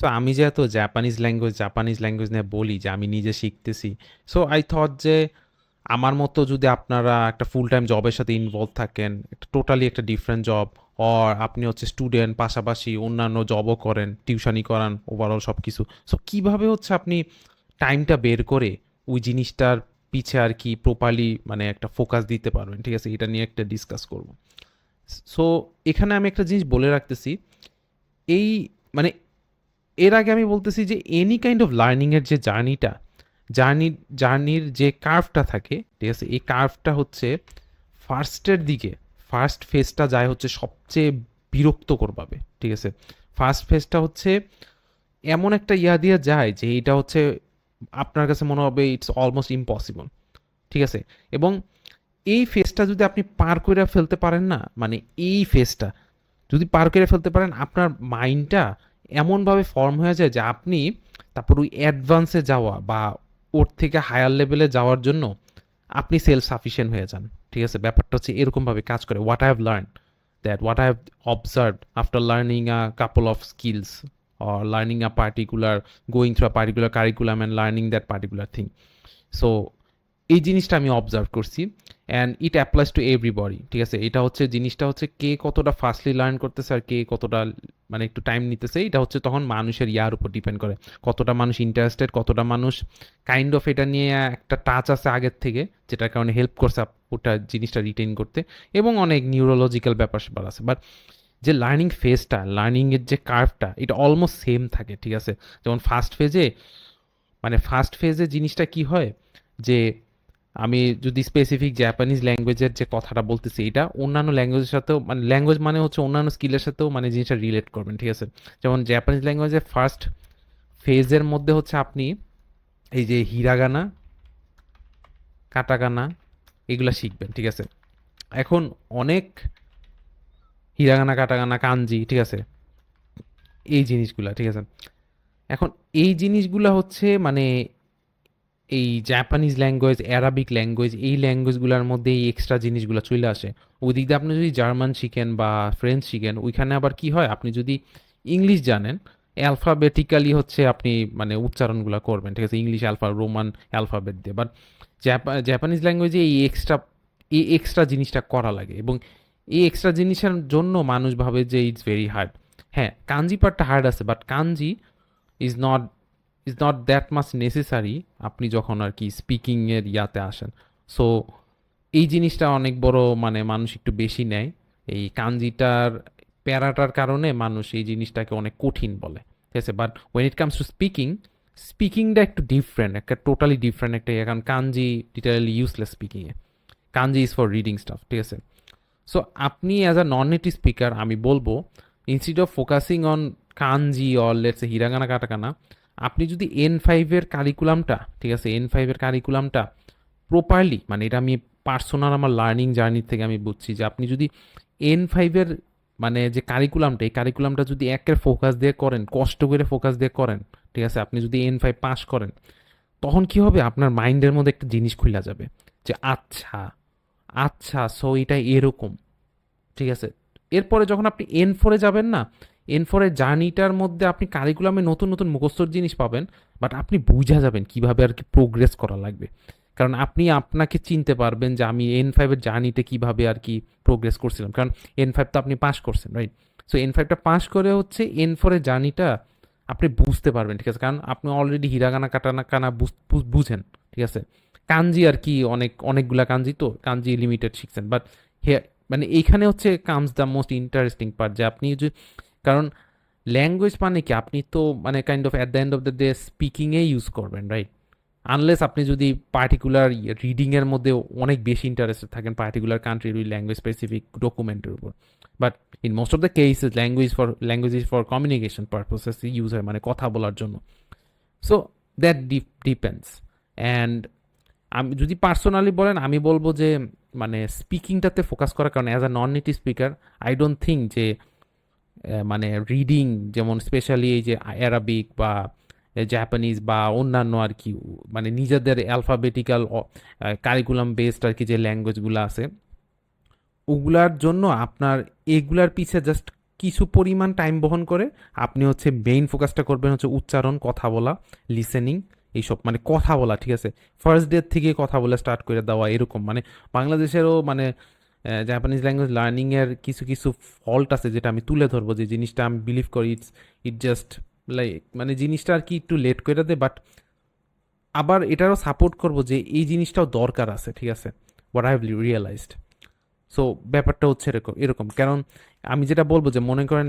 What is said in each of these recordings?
So আমি যেহেতু Japanese language নিয়ে বলি যে আমি নিজে শিখতেছি, সো আই থট যে আমার মতো যদি আপনারা একটা ফুল টাইম জবের সাথে ইনভলভ থাকেন, একটা টোটালি একটা ডিফারেন্ট জব, অর আপনি হচ্ছে স্টুডেন্ট পাশাপাশি অন্যান্য জবও করেন, টিউশনি করান, ওভারঅল সব কিছু, সো কীভাবে হচ্ছে আপনি টাইমটা বের করে ওই জিনিসটার পিছে আর কি প্রপারলি মানে একটা ফোকাস দিতে পারবেন, ঠিক আছে, এটা নিয়ে একটা ডিসকাস করব। সো এখানে আমি একটা জিনিস বলে রাখতেছি, এই মানে এর আগে আমি বলতেছি যে এনি কাইন্ড অফ লার্নিংয়ের যে জার্নির যে কার্ভটা থাকে, ঠিক আছে, এই কার্ভটা হচ্ছে ফার্স্টের দিকে, ফার্স্ট ফেজটা যায় হচ্ছে সবচেয়ে বিরক্তকরভাবে, ঠিক আছে। ফার্স্ট ফেজটা হচ্ছে এমন একটা ইয়া দিয়ে যায় যে এটা হচ্ছে আপনার কাছে মনে হবে ইটস অলমোস্ট ইম্পসিবল, ঠিক আছে। এবং এই ফেজটা যদি আপনি পার করে ফেলতে পারেন না, মানে এই ফেজটা যদি পার করে ফেলতে পারেন, আপনার মাইন্ডটা এমনভাবে ফর্ম হয়ে যায় যে আপনি তারপর ওই অ্যাডভান্সে যাওয়া বা ওর থেকে হায়ার লেভেলে যাওয়ার জন্য আপনি সেলফ সাফিসিয়েন্ট হয়ে যান, ঠিক আছে। ব্যাপারটা হচ্ছে এরকমভাবে কাজ করে। What I have observed after learning a couple of skills or learning a particular going through a particular curriculum and learning that particular thing. So এই জিনিসটা আমি অবজার্ভ করছি, and it applies to everybody, ঠিক আছে। এটা হচ্ছে জিনিসটা হচ্ছে কে কতটা ফাস্টলি লার্ন করতেছে আর কে কতটা মানে একটু টাইম নিতেছে, এটা হচ্ছে তখন মানুষের ইয়ার উপর ডিপেন্ড করে, কতটা মানুষ ইন্টারেস্টেড, কতটা মানুষ কাইন্ড অফ এটা নিয়ে একটা টাচ আছে আগের থেকে, যেটার কারণে হেল্প করছে ওটা জিনিসটা রিটেইন করতে, এবং অনেক নিউরোলজিক্যাল ব্যাপার স্যাপার আছে। বাট যে লার্নিং ফেজটা, লার্নিংয়ের যে কার্ভটা, এটা অলমোস্ট সেম থাকে, ঠিক আছে। যেমন ফার্স্ট ফেজে জিনিসটা কি হয় যে আমি যদি স্পেসিফিক জাপানিজ ল্যাঙ্গুয়েজের যে কথাটা বলতেছি, এটা অন্যান্য ল্যাঙ্গুয়েজের সাথেও, মানে ল্যাঙ্গুয়েজ মানে হচ্ছে অন্যান্য স্কিলের সাথেও মানে জিনিসটা রিলেট করবেন, ঠিক আছে। যেমন জাপানিজ ল্যাঙ্গুয়েজের ফার্স্ট ফেজের মধ্যে হচ্ছে আপনি এই যে হিরাগানা, কাটাকানা, এগুলা শিখবেন, ঠিক আছে। এখন অনেক হিরাগানা, কাটাকানা, কাঞ্জি, ঠিক আছে, এই জিনিসগুলা, ঠিক আছে। এখন এই জিনিসগুলা হচ্ছে মানে এই জাপানিজ ল্যাঙ্গুয়েজ, অ্যারাবিক ল্যাঙ্গুয়েজ, এই ল্যাঙ্গুয়েজগুলোর মধ্যে এই এক্সট্রা জিনিসগুলো চলে আসে। ওই দিক দিয়ে আপনি যদি জার্মান শিখেন বা ফ্রেঞ্চ শিখেন, ওইখানে আবার কি হয়, আপনি যদি ইংলিশ জানেন, অ্যালফাবেটিক্যালি হচ্ছে আপনি মানে উচ্চারণগুলো করবেন, ঠিক আছে, ইংলিশ রোমান অ্যালফাবেট দিয়ে। বাট জাপানিজ ল্যাঙ্গুয়েজে এই এক্সট্রা জিনিসটা করা লাগে, এবং এই এক্সট্রা জিনিসের জন্য মানুষ ভাবে যে ইটস ভেরি হার্ড। হ্যাঁ, কাঞ্জি পার্টটা হার্ড আছে, but Kanji is not that much necessary আপনি যখন আর কি স্পিকিংয়ের ইয়াতে আসেন। সো এই জিনিসটা অনেক বড় মানে মানুষ একটু বেশি নেয়, এই কাঞ্জিটার প্যারাটার কারণে মানুষ এই জিনিসটাকে অনেক কঠিন বলে, ঠিক আছে। But when it comes to স্পিকিংটা একটু ডিফারেন্ট, একটা টোটালি ডিফারেন্ট একটা ইয়ে, কারণ কাঞ্জি লিটারালি ইউজলেস স্পিকিংয়ে। Kanji is for reading stuff, ঠিক আছে। সো আপনি as a non native speaker আমি বলবো, instead of focusing on kanji or let's hiragana katakana, আপনি যদি N5-এর কারিকুলামটা, ঠিক আছে, N5-এর কারিকুলামটা প্রপারলি, মানে এটা আমি পার্সোনাল আমার লার্নিং জার্নি থেকে আমি বুঝছি যে আপনি যদি N5-এর মানে যে কারিকুলামটা, এই কারিকুলামটা যদি একের ফোকাস দিয়ে করেন, কষ্ট করে ফোকাস দিয়ে করেন, ঠিক আছে, আপনি যদি N5 পাস করেন, তখন কি হবে, আপনার মাইন্ডের মধ্যে একটা জিনিস খুলে যাবে যে আচ্ছা আচ্ছা, সো এটা এরকম, ঠিক আছে। এরপরে যখন আপনি N4-এ যাবেন না, N4-এর জার্নিটার মধ্যে আপনি কারিকুলামে নতুন নতুন মুখস্থর জিনিস পাবেন, বাট আপনি বুঝা যাবেন কিভাবে আর কি প্রোগ্রেস করা লাগবে, কারণ আপনি আপনাকে চিনতে পারবেন যে আমি N5-এর জার্নিতে কিভাবে আর কি প্রোগ্রেস করছিলাম, কারণ N5 তো আপনি পাস করছেন, রাইট। সো N5টা পাস করে হচ্ছে N4-এর জার্নিটা আপনি বুঝতে পারবেন, ঠিক আছে, কারণ আপনি অলরেডি হিরাগানা কাটানা কানা বুঝেন, ঠিক আছে। কাঞ্জি আর কি অনেকগুলা কাঞ্জি, তো কাঞ্জি লিমিটেড শিখছেন, বাট মানে এইখানে হচ্ছে comes the most interesting part, যে আপনি যে, কারণ ল্যাঙ্গুয়েজ মানে কি, আপনি তো মানে kind of at the end of the day স্পিকিংয়ে ইউজ করবেন, রাইট। আনলেস আপনি যদি পার্টিকুলার রিডিংয়ের মধ্যে অনেক বেশি ইন্টারেস্টেড থাকেন পার্টিকুলার কান্ট্রির ওই ল্যাঙ্গুয়েজ স্পেসিফিক ডকুমেন্টের উপর। But in most of the cases language is for communication purposes use হয়, মানে কথা বলার জন্য। So that depends. অ্যান্ড আমি যদি পার্সোনালি বলেন, আমি বলবো যে মানে স্পিকিংটাতে ফোকাস করার কারণে as a non native speaker I don't think যে মানে রিডিং, যেমন স্পেশালি এই যে অ্যারাবিক বা জাপানিজ বা অন্যান্য আর কি মানে নিজেদের অ্যালফাবেটিক্যাল কারিকুলাম বেসড আর কি যে ল্যাঙ্গুয়েজগুলো আছে, ওগুলার জন্য আপনার এগুলার পিছে জাস্ট কিছু পরিমাণ টাইম বহন করে। আপনি হচ্ছে মেইন ফোকাসটা করবেন হচ্ছে উচ্চারণ, কথা বলা, লিসেনিং, এইসব মানে কথা বলা, ঠিক আছে? ফার্স্ট ডে থেকে কথা বলা স্টার্ট করে দেওয়া এরকম। মানে বাংলাদেশেরও মানে জাপানিজ ল্যাঙ্গুয়েজ লার্নিংয়ের কিছু কিছু ফল্ট আছে যেটা আমি তুলে ধরবো, যে জিনিসটা আমি বিলিভ করি ইট জাস্ট লাইক মানে জিনিসটা আর কি একটু লেট করে দেয়, বাট আবার এটারও সাপোর্ট করব যে এই জিনিসটাও দরকার আছে, ঠিক আছে? What I have realized. So ব্যাপারটা হচ্ছে এরকম এরকম কারণ আমি যেটা বলবো যে মনে করেন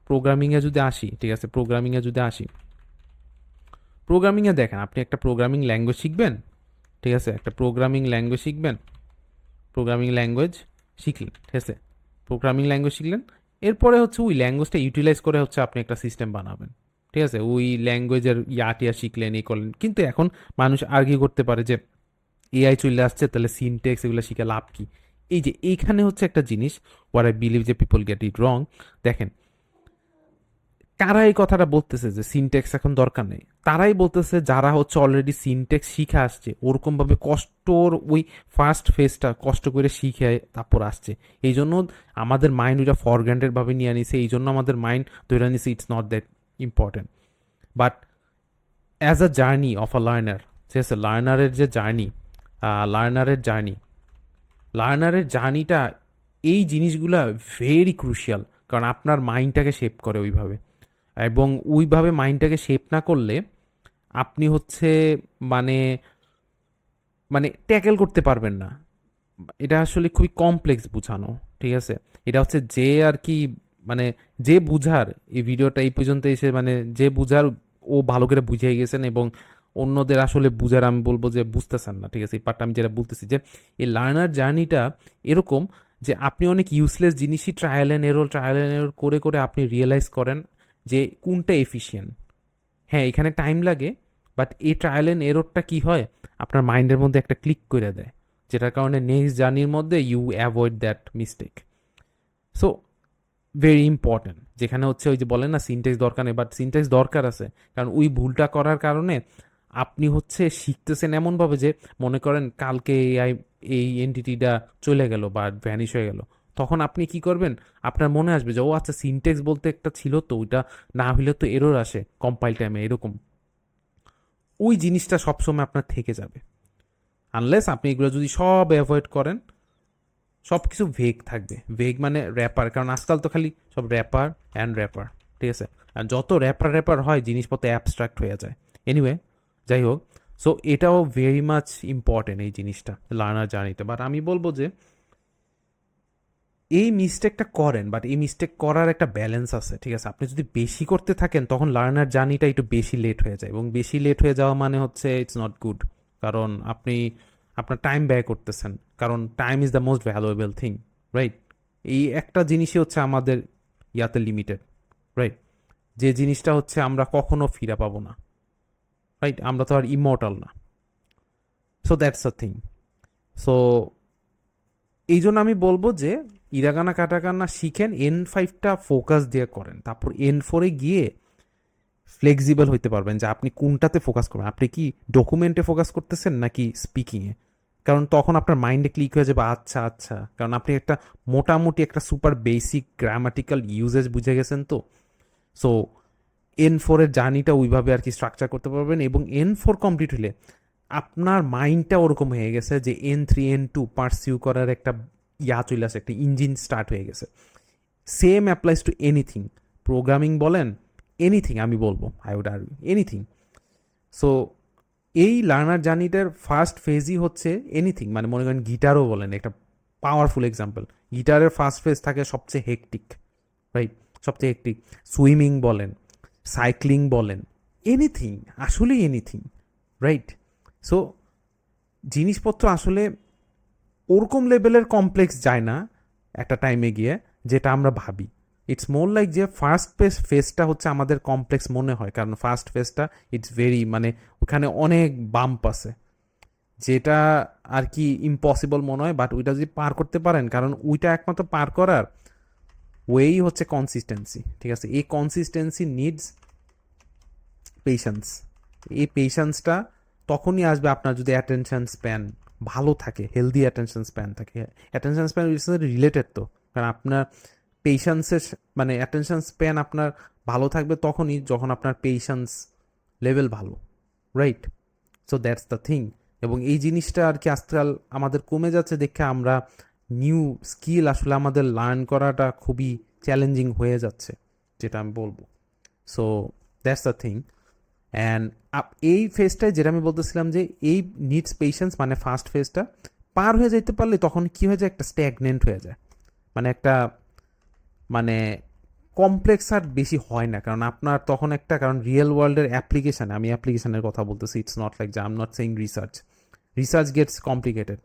প্রোগ্রামিংয়ে যদি আসি, ঠিক আছে? প্রোগ্রামিংয়ে দেখেন, আপনি একটা প্রোগ্রামিং ল্যাঙ্গুয়েজ শিখবেন, ঠিক আছে? একটা প্রোগ্রামিং ল্যাঙ্গুয়েজ শিখলেন, ঠিক আছে? প্রোগ্রামিং ল্যাঙ্গুয়েজ শিখলেন, এরপরে হচ্ছে ওই ল্যাঙ্গুয়েজটা ইউটিলাইজ করে হচ্ছে আপনি একটা সিস্টেম বানাবেন, ঠিক আছে? ওই ল্যাঙ্গুয়েজের টিয়া শিখলেন, এই করলেন। কিন্তু এখন মানুষ আর্গিউ করতে পারে যে এআই চলে আসছে, তাহলে সিনটেক্স এগুলো শিখে লাভ কি? এই যে এইখানে হচ্ছে একটা জিনিস, ওয়ার আই বিলিভ যে পিপল গেট ইট রং। দেখেন, কারা এই কথাটা বলতেছে যে সিনটেক্স এখন দরকার নেই? তারাই বলতেছে যারা হচ্ছে অলরেডি সিনটেক্স শিখে আসছে, ওরকমভাবে কষ্টর ওই ফার্স্ট ফেজটা কষ্ট করে শিখে তারপর আসছে। এই জন্য আমাদের মাইন্ড ওইটা ফর গ্রান্টেড ভাবে নিয়ে নিছে, এই জন্য আমাদের মাইন্ড ধরে নিছে it's not that important. But as a journey of a learner, ঠিক আছে? লার্নারের জার্নি লার্নারের জার্নিটা, এই জিনিসগুলা ভেরি ক্রুশিয়াল, কারণ আপনার মাইন্ডটাকে শেপ করে ওইভাবে। এবং ওইভাবে মাইন্ডটাকে শেপ না করলে আপনি হচ্ছে মানে মানে ট্যাকেল করতে পারবেন না। এটা আসলে খুবই কমপ্লেক্স বুঝানো, ঠিক আছে? এটা হচ্ছে যে আর কি মানে যে বুঝার, এই ভিডিওটা এই পর্যন্ত এসে মানে যে বুঝার ও ভালো করে বুঝিয়ে গেছেন, এবং অন্যদের আসলে বুঝার আমি বলবো যে বুঝতেছেন না, ঠিক আছে? এই পার্টটা আমি যেটা বলতেছি যে এই লার্নার জার্নিটা এরকম যে আপনি অনেক ইউজলেস জিনিসই ট্রায়াল অ্যান্ড এরর করে করে আপনি রিয়েলাইজ করেন যে কোনটা এফিশিয়েন্ট। হ্যাঁ, এখানে টাইম লাগে, বাট এই ট্রায়াল অ্যান্ড এররটা কি হয়, আপনার মাইন্ডের মধ্যে একটা ক্লিক করে দেয়, যেটার কারণে নেক্সট জার্নির মধ্যে you avoid that mistake. So very important. যেখানে হচ্ছে ওই যে বলেন না সিনটেক্স দরকার নেই, বাট সিনটেক্স দরকার আছে, কারণ ওই ভুলটা করার কারণে আপনি হচ্ছে শিখতেছেন এমনভাবে যে মনে করেন কালকে এই এন্টিটিটা চলে গেল বা ভ্যানিশ হয়ে গেল, তখন আপনি কি করবেন? আপনার মনে আসবে যে ও আচ্ছা, সিনটেক্স বলতে একটা ছিল, তো ওইটা না হলে তো এরর আসে কম্পাইল টাইমে, এরকম। ওই জিনিসটা সবসময় আপনার থেকে যাবে, আনলেস আপনি এগুলো যদি সব অ্যাভয়েড করেন। সব কিছু ভেগ থাকবে, ভেগ মানে র্যাপার, কারণ আজকাল তো খালি সব র্যাপার অ্যান্ড র্যাপার, ঠিক আছে? আর যত র্যাপার হয় জিনিসপত্র অ্যাবস্ট্রাক্ট হয়ে যায়। এনিওয়ে, যাই হোক, সো এটাও ভেরি মাচ ইম্পর্টেন্ট এই জিনিসটা লার্নার জার্নিতে। বাট আমি বলবো যে এই মিস্টেকটা করেন, বাট এই মিস্টেক করার একটা ব্যালেন্স আছে, ঠিক আছে? আপনি যদি বেশি করতে থাকেন তখন লার্নার জার্নিটা একটু বেশি লেট হয়ে যায়, এবং বেশি লেট হয়ে যাওয়া মানে হচ্ছে ইটস নট গুড, কারণ আপনি আপনার টাইম ব্যয় করতেছেন, কারণ time is the most valuable thing, right? এই একটা জিনিসই হচ্ছে আমাদের লিমিটেড, রাইট? যে জিনিসটা হচ্ছে আমরা কখনো ফিরে পাবো না, রাইট? আমরা তো আর ইমর্টাল না। So that's a thing. So এই জন্য আমি বলবো যে ইরাগানা কাটাকানা শিখেন, N5টা ফোকাস দিয়ে করেন, তারপর N4-এ গিয়ে ফ্লেক্সিবল হইতে পারবেন যে আপনি কোনটাতে ফোকাস করবেন। আপনি কি ডকুমেন্টে ফোকাস করতেছেন নাকি স্পিকিংয়ে? কারণ তখন আপনার মাইন্ডে ক্লিক হয়ে যাবে, আচ্ছা আচ্ছা, কারণ আপনি একটা মোটামুটি একটা সুপার বেসিক গ্রামাটিক্যাল ইউজেস বুঝে গেছেন তো। সো N4-এর জার্নিটা ওইভাবে আর কি স্ট্রাকচার করতে পারবেন, এবং N4 কমপ্লিট হলে আপনার মাইন্ডটা ওরকম হয়ে গেছে যে N3 N2 পারসিউ করার একটা চলে আসে, একটা ইঞ্জিন স্টার্ট হয়ে গেছে। Same applies to anything, programming বলেন, এনিথিং, আমি বলবো I would argue anything. So এই লার্নার জার্নিটার ফার্স্ট ফেজই হচ্ছে এনিথিং, মানে মনে করেন গিটারও বলেন, একটা পাওয়ারফুল এক্সাম্পল। গিটারের ফার্স্ট ফেজ থাকে সবচেয়ে হেকটিক, রাইট? সবচেয়ে হেকটিক। সুইমিং বলেন, সাইক্লিং বলেন, এনিথিং, আসলে এনিথিং, রাইট? সো জিনিসপত্র আসলে ওরকম লেভেলের কমপ্লেক্স যায় না একটা টাইমে গিয়ে, যেটা আমরা ভাবি। ইটস মোর লাইক যে ফার্স্ট ফেজটা হচ্ছে আমাদের কমপ্লেক্স মনে হয়, কারণ ফার্স্ট ফেজটা ইটস ভেরি মানে ওখানে অনেক বাম্প আছে, যেটা আর কি ইম্পসিবল মনে হয়, বাট ওইটা যদি পার করতে পারেন, কারণ ওইটা একমাত্র পার করার ওয়েই হচ্ছে কনসিস্টেন্সি, ঠিক আছে? এই কনসিস্টেন্সি নিডস পেশেন্স। এই পেশেন্সটা তখনই আসবে আপনার যদি অ্যাটেনশন স্প্যান ভালো থাকে, হেলদি অ্যাটেনশন স্প্যান থাকে। অ্যাটেনশন স্প্যান রিলেটেড তো, কারণ আপনার পেশেন্সের মানে অ্যাটেনশন স্প্যান আপনার ভালো থাকবে তখনই যখন আপনার পেশেন্স লেভেল ভালো, right? So that's the thing. এবং এই জিনিসটা আর কি আজকাল আমাদের কমে যাচ্ছে দেখে আমরা নিউ স্কিল আসলে আমাদের লার্ন করাটা খুবই চ্যালেঞ্জিং হয়ে যাচ্ছে, যেটা আমি বলবো। So that's the thing. And এই ফেজটায় যেটা আমি বলতেছিলাম যে এই নিডস পেশেন্স মানে ফার্স্ট ফেজটা পার হয়ে যেতে পারলে তখন কি হয়ে যায়, একটা স্ট্যাগনেন্ট হয়ে যায়, মানে একটা মানে কমপ্লেক্স আর বেশি হয় না, কারণ আপনার তখন একটা, কারণ রিয়েল ওয়ার্ল্ডের অ্যাপ্লিকেশান, আমি অ্যাপ্লিকেশানের কথা বলতেছি, ইটস নট লাইক যে I am not saying research, research gets complicated,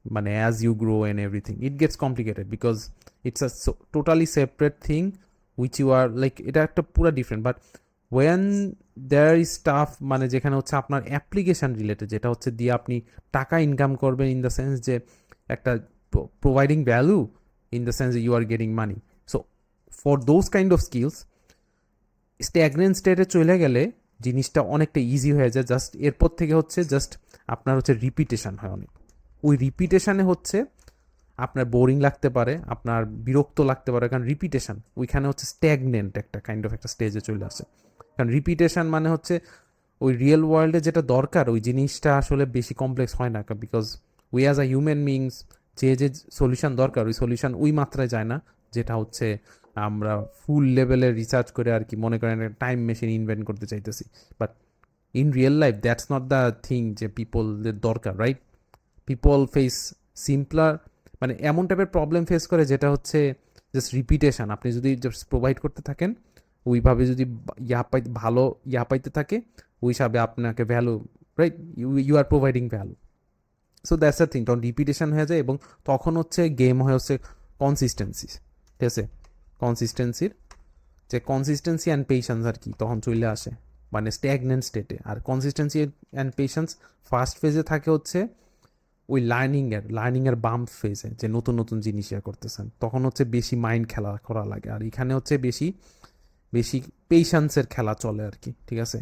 মানে as you grow and everything it gets complicated because it's a totally separate thing which you are like, এটা একটা পুরো different. But when there is stuff, মানে যেখানে হচ্ছে আপনার application related, যেটা হচ্ছে দিয়ে আপনি টাকা ইনকাম করবেন, ইন দ্য সেন্স যে একটা providing value, in the sense you are getting money. So for those kind of skills stagnant স্টেটে চলে গেলে জিনিসটা অনেকটা ইজি হয়ে যায়। জাস্ট এরপর থেকে হচ্ছে জাস্ট আপনার হচ্ছে রিপিটেশন হয় অনেক, ওই রিপিটেশনে হচ্ছে আপনার বোরিং লাগতে পারে, আপনার বিরক্ত লাগতে পারে, কারণ রিপিটেশন ওইখানে হচ্ছে স্ট্যাগনেন্ট একটা কাইন্ড অফ একটা স্টেজে চলে আসে। কারণ রিপিটেশন মানে হচ্ছে ওই রিয়েল ওয়ার্ল্ডে যেটা দরকার ওই জিনিসটা আসলে বেশি কমপ্লেক্স হয় না, because we as a human beings যে যে সলিউশন দরকার ওই সলিউশন ওই মাত্রায় যায় না, যেটা হচ্ছে আমরা ফুল লেভেলে রিসার্চ করে আর কি মনে করেন টাইম মেশিন ইনভেন্ট করতে চাইতেছি। But in real life that's not the thing যে পিপলদের দরকার, রাইট? পিপল ফেস সিম্পলার, মানে এমন টাইপের প্রবলেম ফেস করে যেটা হচ্ছে জাস্ট রিপিটেশন। আপনি যদি জাস্ট প্রোভাইড করতে থাকেন ওইভাবে, যদি ভালো পাইতে থাকে ওই হিসাবে আপনাকে value, right, you are providing value. So that's the thing, তখন রিপিটেশন হয়ে যায় এবং তখন হচ্ছে গেম হয়ে হচ্ছে কনসিস্টেন্সি, ঠিক আছে? কনসিস্টেন্সির যে কনসিস্টেন্সি অ্যান্ড পেশেন্স আর কি তখন চলে আসে, মানে স্ট্যাগনেন্ট স্টেটে। আর কনসিস্টেন্সি অ্যান্ড পেশেন্স ফার্স্ট ফেজে থাকে হচ্ছে ওই লার্নিংয়ের বাম্প ফেজে, যে নতুন নতুন জিনিস ইয়ে করতেছেন, তখন হচ্ছে বেশি মাইন্ড খেলা করা লাগে। আর এখানে হচ্ছে বেশি বেশি পেশেন্সের খেলা চলে আর কি, ঠিক আছে?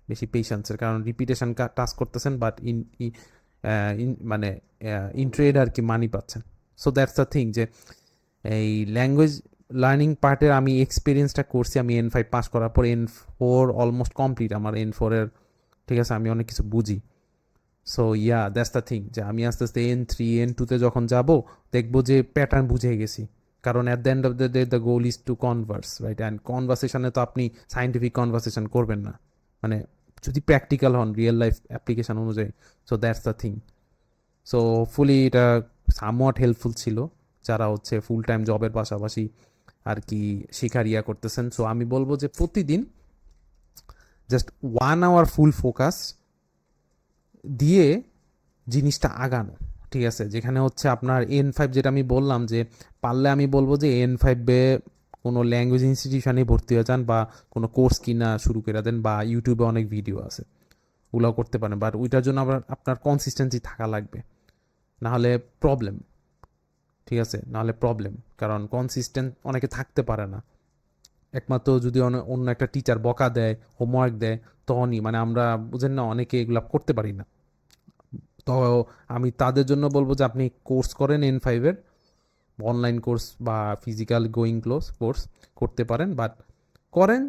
বেশি পেশেন্সের, কারণ রিপিটেশন টাস্ক করতেছেন বাট মানে ইন্ট্রেড আর কি মানি পাচ্ছেন। সো দ্যাটস দ্য থিং যে এই ল্যাঙ্গুয়েজ লার্নিং পার্টের আমি এক্সপিরিয়েন্সটা করছি, আমি N5 পাস করার পর N4 অলমোস্ট কমপ্লিট আমার N4-এর, ঠিক আছে? আমি অনেক কিছু বুঝি। So yeah that's the thing যে আমি আস্তে আস্তে N3 N2-তে যখন যাব দেখবো যে প্যাটার্ন বুঝে গেছি, কারণ at the end of the day the goal is to converse, right? And কনভার্সেশনে তো আপনি সাইন্টিফিক কনভার্সেশন করবেন না, মানে যদি প্র্যাকটিক্যাল হন রিয়েল লাইফ অ্যাপ্লিকেশন অনুযায়ী। So that's the thing. So hopefully এটা সামওয়াট হেল্পফুল ছিল যারা হচ্ছে ফুল টাইম জবের পাশাপাশি আর কি শেখার ইয়া করতেছেন। সো আমি বলবো যে প্রতিদিন জাস্ট 1 আওয়ার ফুল ফোকাস দিয়ে জিনিসটা আগানো, ঠিক আছে? যেখানে হচ্ছে আপনার N5, যেটা আমি বললাম যে পারলে আমি বলবো যে N5-এ কোনো ল্যাঙ্গুয়েজ ইনস্টিটিউশনে ভর্তি হয়ে যান বা কোনো কোর্স কিনা শুরু করে দেন, বা ইউটিউবে অনেক ভিডিও আছে ওগুলোও করতে পারেন। বাট ওইটার জন্য আবার আপনার কনসিস্টেন্সি থাকা লাগবে, নাহলে প্রবলেম, ঠিক আছে? নাহলে প্রবলেম, কারণ কনসিস্টেন্ট অনেকে থাকতে পারে না। একমাত্র যদি অন্য একটা টিচার বকা দেয়, হোমওয়ার্ক দেয়, তখনই, মানে আমরা বুঝেন না অনেকে এগুলো করতে পারি না। তো আমি তাদের জন্য বলবো যে আপনি কোর্স করেন N5-এর, অনলাইন কোর্স বা ফিজিক্যাল গোয়িং কোর্স করতে পারেন, বাট করেন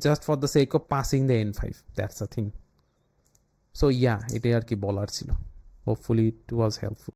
just for the sake of passing the N5, that's a thing. So yeah এটাই আর কি বলার ছিল। হোপফুলি ইট ওয়াজ হেল্পফুল।